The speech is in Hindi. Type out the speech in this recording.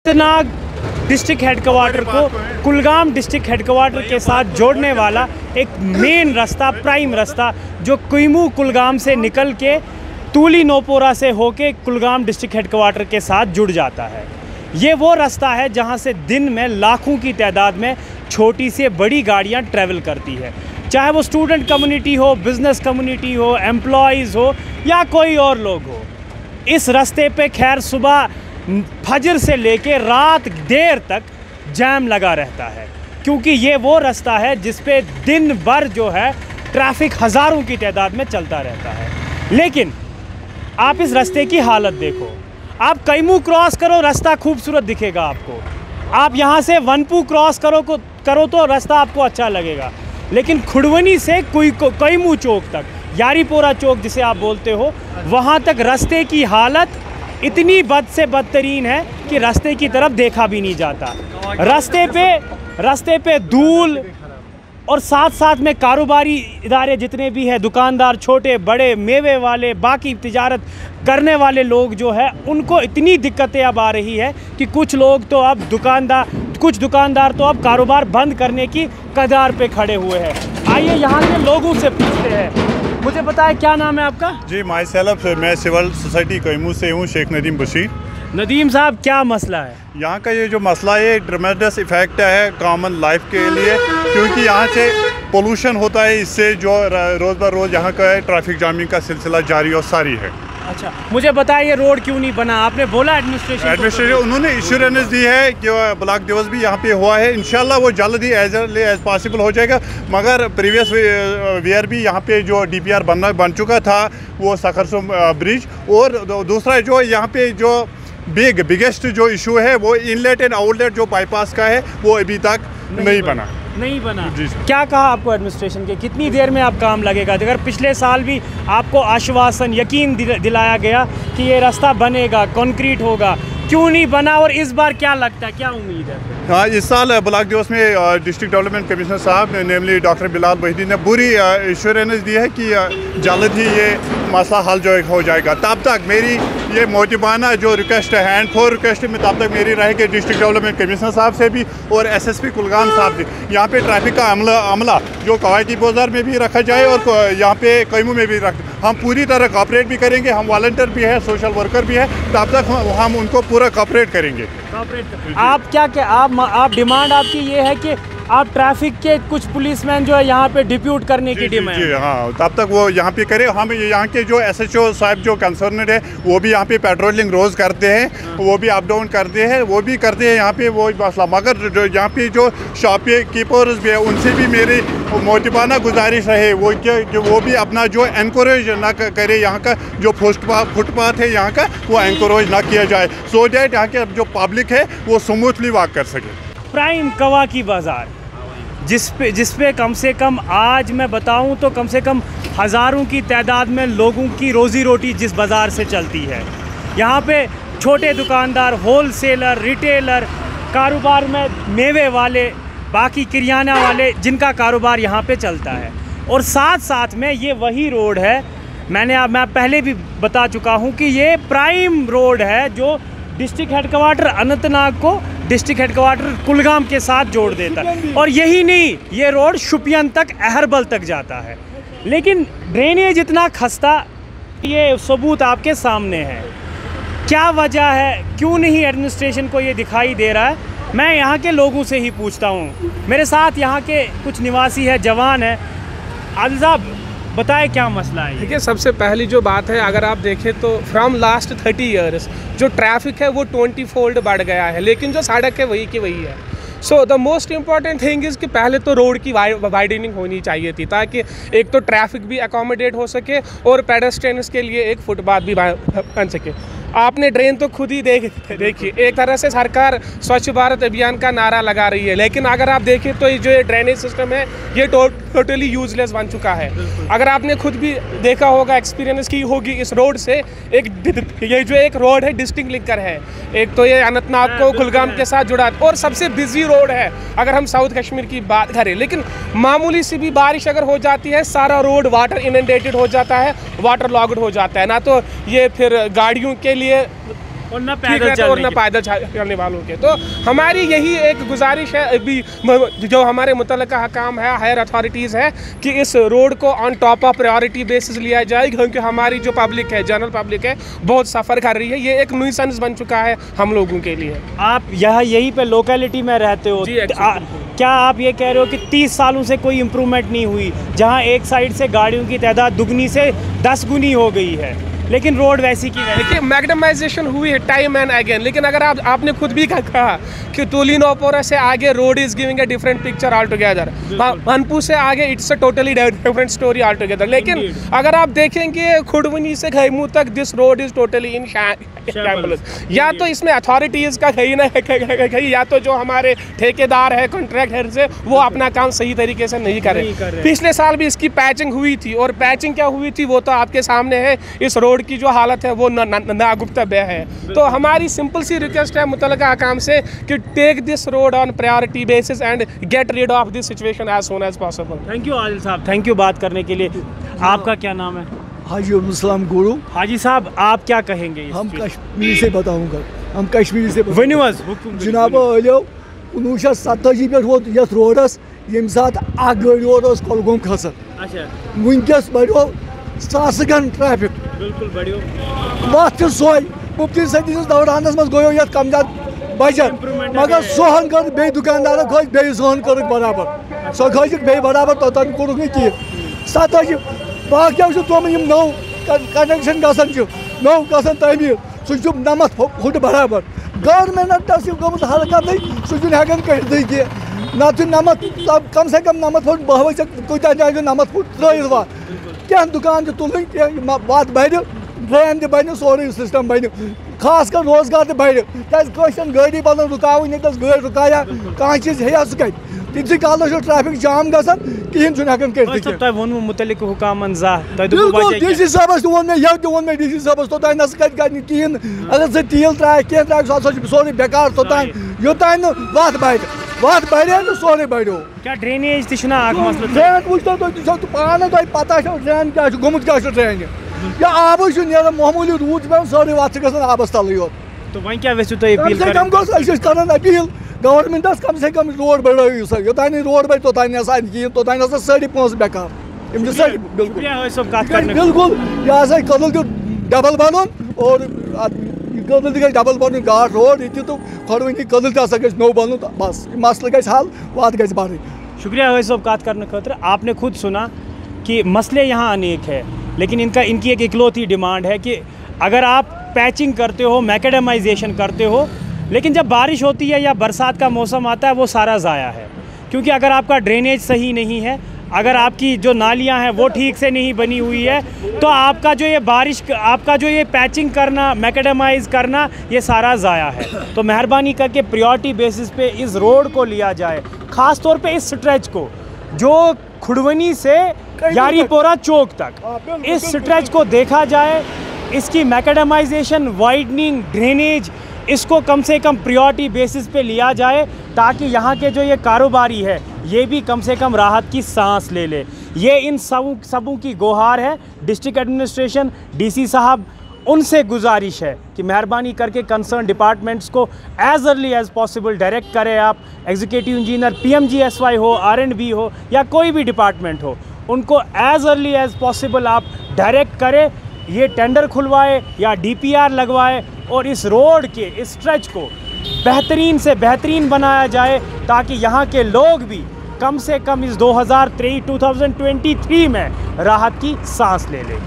अनंतनाग डिस्ट्रिक्ट हेडक्वार्टर को कुलगाम डिस्ट्रिक्ट हेडक्वार्टर के साथ जोड़ने वाला एक मेन रास्ता, प्राइम रास्ता जो कुइमू कुलगाम से निकल के तूली नोपोरा से होके कुलगाम डिस्ट्रिक्ट हेडक्वार्टर के साथ जुड़ जाता है। ये वो रास्ता है जहां से दिन में लाखों की तादाद में छोटी से बड़ी गाड़ियां ट्रैवल करती है, चाहे वो स्टूडेंट कम्युनिटी हो, बिज़नेस कम्युनिटी हो, एम्प्लॉयज़ हो या कोई और लोग हो। इस रास्ते पे खैर सुबह फजर से लेके रात देर तक जाम लगा रहता है, क्योंकि ये वो रास्ता है जिस पे दिन भर जो है ट्रैफिक हज़ारों की तादाद में चलता रहता है। लेकिन आप इस रास्ते की हालत देखो, आप कैमू क्रॉस करो, रास्ता खूबसूरत दिखेगा आपको। आप यहाँ से वनपू क्रॉस करो तो रास्ता आपको अच्छा लगेगा, लेकिन खुड़वनी से कैमू चौक तक, यारीपोरा चौक जिसे आप बोलते हो, वहाँ तक रास्ते की हालत इतनी बद से बदतरीन है कि रास्ते की तरफ देखा भी नहीं जाता। रास्ते पे धूल और साथ साथ में कारोबारी इदारे जितने भी हैं, दुकानदार, छोटे बड़े, मेवे वाले, बाकी तिजारत करने वाले लोग जो है, उनको इतनी दिक्कतें अब आ रही है कि कुछ दुकानदार तो अब कारोबार बंद करने की कगार पे खड़े हुए हैं। आइए यहाँ के लोगों से पूछते हैं। मुझे बताएं, क्या नाम है आपका? जी, माई सेल्फ, मैं सिविल सोसाइटी कैमू से हूँ, शेख नदीम बशीर। नदीम साहब, क्या मसला है यहाँ का? ये जो मसला है ट्रमेंडस इफ़ेक्ट है कॉमन लाइफ के लिए, क्योंकि यहाँ से पोल्यूशन होता है, इससे जो रोज़ ब रोज़ यहाँ का ट्रैफिक जामिंग का सिलसिला जारी और सारी है। अच्छा, मुझे बताइए ये रोड क्यों नहीं बना? आपने बोला एडमिनिस्ट्रेशन उन्होंने इंश्योरेंस दी है कि ब्लॉक दिवस भी यहाँ पे हुआ है, इंशाल्लाह वो जल्द ही एज पॉसिबल हो जाएगा। मगर प्रीवियस ईयर भी यहाँ पे जो DPR बन चुका था, वो सकरसुम ब्रिज, और दूसरा जो यहाँ पे जो बिगेस्ट जो इशू है वो इनलेट एंड आउटलेट जो बाईपास का है, वो अभी तक नहीं बना। क्या कहा आपको एडमिनिस्ट्रेशन के? कितनी देर में आप काम लगेगा? अगर पिछले साल भी आपको आश्वासन, यकीन दिलाया गया कि ये रास्ता बनेगा, कंक्रीट होगा, क्यों नहीं बना? और इस बार क्या लगता है, क्या उम्मीद है? हाँ, इस साल ब्लॉक दिवस में डिस्ट्रिक्ट डेवलपमेंट कमिश्नर साहब नेमली डॉक्टर बिलाल वहीदी ने पूरी एश्योरेंस दी है कि जल्द ही ये मसला हल जो हो जाएगा। तब तक मेरी ये मोटिबाना जो रिक्वेस्ट है, हैंड फॉर रिक्वेस्ट में तब तक मेरी रहेगी डिस्ट्रिक्ट डेवलपमेंट कमिश्नर साहब से भी और SSP कुलगाम साहब से, यहाँ पे ट्रैफिक का अमला जो कवायती बाजार में भी रखा जाए और यहाँ पे कैमू में भी हम पूरी तरह कॉपरेट भी करेंगे। हम वॉलंटियर भी है, सोशल वर्कर भी है, तब तक हम उनको पूरा कॉपरेट करेंगे। आप आप डिमांड आपकी ये है कि आप ट्रैफिक के कुछ पुलिसमैन जो है यहाँ पे डिप्यूट करने की डिमांड? जी हाँ, तब तक वो यहाँ पे करे। हम यहाँ के जो SHO साहब जो कंसर्नड है, वो भी यहाँ पे पेट्रोलिंग रोज़ करते हैं, वो भी अप डाउन करते हैं, वो भी करते हैं यहाँ पे वो मसला। मगर जो यहाँ पे जो शॉप कीपर्स भी है, उनसे भी मेरी मोटिबाना गुजारिश रहे वो भी अपना जो एनकरेज ना करे, यहाँ का जो फुटपाथ है यहाँ का, वो एनकरेज ना किया जाए, सो डैट यहाँ के जो पब्लिक है वो स्मूथली वॉक कर सके। प्राइम कवा की बाज़ार जिस पे कम से कम, आज मैं बताऊं तो कम से कम हज़ारों की तादाद में लोगों की रोज़ी रोटी जिस बाज़ार से चलती है। यहाँ पे छोटे दुकानदार, होलसेलर, रिटेलर, कारोबार में मेवे वाले, बाकी किरियाना वाले, जिनका कारोबार यहाँ पे चलता है। और साथ साथ में ये वही रोड है, मैं पहले भी बता चुका हूँ कि ये प्राइम रोड है जो डिस्ट्रिक्ट हेडक्वार्टर अनंतनाग को डिस्ट्रिक्ट हेडक्वार्टर कुलगाम के साथ जोड़ देता है। और यही नहीं, ये रोड शुपियन तक, अहरबल तक जाता है। लेकिन ड्रेनेज इतना खस्ता, ये सबूत आपके सामने है। क्या वजह है, क्यों नहीं एडमिनिस्ट्रेशन को ये दिखाई दे रहा है? मैं यहाँ के लोगों से ही पूछता हूँ। मेरे साथ यहाँ के कुछ निवासी है, जवान है। आदिल साहब, बताए क्या मसला है? देखिए, सबसे पहली जो बात है, अगर आप देखें तो फ्रॉम लास्ट 30 ईयर्स जो ट्रैफिक है वो 20 फोल्ड बढ़ गया है, लेकिन जो सड़क है वही की वही है। So the most important thing is कि पहले तो रोड की वाइडनिंग होनी चाहिए थी, ताकि एक तो ट्रैफिक भी अकोमोडेट हो सके और पेडेस्ट्रियंस के लिए एक फुटपाथ भी बन सके। आपने ड्रेन तो खुद ही देखिए, एक तरह से सरकार स्वच्छ भारत अभियान का नारा लगा रही है, लेकिन अगर आप देखें तो जो ये ड्रेनेज सिस्टम है ये टोटली यूजलेस बन चुका है। अगर आपने खुद भी देखा होगा, एक्सपीरियंस की होगी इस रोड से, ये जो एक रोड है डिस्ट्रिक्ट लिंकर है, एक तो ये अनंतनाग को कुलगाम के साथ जुड़ा, और सबसे बिजी रोड है अगर हम साउथ कश्मीर की बात करें। लेकिन मामूली सी भी बारिश अगर हो जाती है, सारा रोड वाटर इनंडेटेड हो जाता है, वाटर लॉग्ड हो जाता है। ना तो ये फिर गाड़ियों के लिए और न ठीक रहता है और न पैदल चलने वालों के। तो हमारी यही एक गुजारिश है अभी जो हमारे मुतल्लिका हकाम है, हायर अथॉरिटीज़ है, कि इस रोड को on top of priority basis लिया जाए, क्योंकि हमारी जो पब्लिक है, जनरल पब्लिक है, बहुत सफ़र कर रही है। ये एक न्यूसेंस बन चुका है हम लोगों के लिए। आप यहाँ यहीं पे लोकेलिटी में रहते हो, क्या आप ये कह रहे हो कि 30 सालों से कोई इम्प्रूवमेंट नहीं हुई, जहाँ एक साइड से गाड़ियों की तादाद दुगनी से 10 गुनी हो गई है, लेकिन रोड वैसी की वैसी? देखिए, मैग्नेमाइजेशन हुई है टाइम एंड अगेन, लेकिन अगर आपने खुद भी कहा कि तुली नोपोरा से आगे road is giving a different picture all together, Manpu से आगे it's a totally different story all together. लेकिन अगर आप देखेंगे खुडवनी से खैमू तक this road is totally in shambles. या तो इसमें अथॉरिटीज़ का कहीं ना कहीं, या तो जो हमारे ठेकेदार है, कॉन्ट्रैक्टर से, वो अपना काम सही तरीके से नहीं कर रहे। पिछले साल भी इसकी पैचिंग हुई थी, और पैचिंग क्या हुई थी वो तो आपके सामने है। इस रोड की जो हालत है वो नागुफ्तब्य है। तो हमारी सिंपल सी रिक्वेस्ट है मुतल्लिका हकाम से कि take this road on priority basis and get rid of this situation as soon as possible. Thank you Adil साहब, थैंक यू बात करने के लिए। आपका क्या नाम है? हाजी अब्दुल गुरु। हाजी साहब, आप क्या कहेंगे? हम कश्मीर से बताऊंगा, हम कश्मीर से जनाब 1987 पे वो यथ रोडस यम सात आ गाड़ी और कोलगोम खसन। अच्छा, वनकस बढ़ो सासगन ट्रैफिक, बिल्कुल बढ़ियो वत सोय मुफ्ती सदी दौरान मज गयो यथ कम ज्यादा बजट, मगर सोहन कर बे दुकानदार खोज बे सोहन कर बराबर, सो खोज बे बराबर तोतन कोरुक न की 87 बाकी तुम नौ कनेक्शन गसन नौ गसन तमीर सह नमत फुट बराबर। गवर्नमेंटस गोमुत हरकत सह हेकन कह कह ना नमत कम से कम नमत फुट बह कूत जाए नमत फुट त्रत वा क्या दुकान तुल वत बढ़ ड्रेन त बन सोरे सिस्टम बन खास कर रोजगार त बढ़ क्या गाड़ी बन रुकाव गाड़ी रुकाया कह चीज है सह कत तीस काल ट्रैफिक जाम गसन कहें हेकान मुतलिक हुकामन बिल्कुल डी सी साहबस वो मे ये वो मे डी सी साहबस तोतान नस कहें अगर सह तेल त्रा कह त्रा सोरे बेकार तोतान योतान वत बढ़े तो सोरे बढ़ो। क्या ड्रेनेज मसला? ड्रेन वो तो पान तुम पता ड्रेन क्या गोमुत क्या ड्रेन या आब मामूली रूद पे सोरे वत गसन आबस तल योत। तो वह क्या वेसु तो अपील कर अपील गवर्नमेंटस कम से कम रोड बढ़ो सा योतान रोड बढ़ तोतान कहें तोतान सारी पोस बेकार बिल्कुल यह कदल डबल बन और कदल गई डबल बन घाट रोड ये तो खुडवनी कदल तक नो बन बस मसल ग हल वत ग बढ़। शुक्रिया है सब बात करने खतर। आपने खुद सुना कि मसले यहाँ अनेक है, लेकिन इनकी एक इकलौती डिमांड है कि अगर आप पैचिंग करते हो, मैकेडेमाइजेशन करते हो, लेकिन जब बारिश होती है या बरसात का मौसम आता है वो सारा ज़ाया है। क्योंकि अगर आपका ड्रेनेज सही नहीं है, अगर आपकी जो नालियां हैं वो ठीक से नहीं बनी हुई है, तो आपका जो ये पैचिंग करना, मैकेडेमाइज करना, ये सारा ज़ाया है। तो मेहरबानी करके प्रायोरिटी बेसिस पे इस रोड को लिया जाए, ख़ास तौर पे इस स्ट्रेच को जो खुडवनी से यारीपोरा चौक तक, इस स्ट्रेच को देखा जाए, इसकी मैकेडेमाइजेशन, वाइडनिंग, ड्रेनेज, इसको कम से कम प्रायोरिटी बेसिस पे लिया जाए, ताकि यहाँ के जो ये कारोबारी है ये भी कम से कम राहत की सांस ले ले। ये इन सबों की गुहार है। डिस्ट्रिक्ट एडमिनिस्ट्रेशन, डीसी साहब, उनसे गुजारिश है कि मेहरबानी करके कंसर्न डिपार्टमेंट्स को as early as possible direct करें। आप एग्जीक्यूटिव इंजीनियर, PMGSY हो, R&B हो, या कोई भी डिपार्टमेंट हो, उनको एज अर्ली एज पॉसिबल आप डायरेक्ट करें, ये टेंडर खुलवाए या DPR लगवाए और इस रोड के इस स्ट्रेच को बेहतरीन से बेहतरीन बनाया जाए, ताकि यहाँ के लोग भी कम से कम इस 2023 में राहत की सांस ले लें।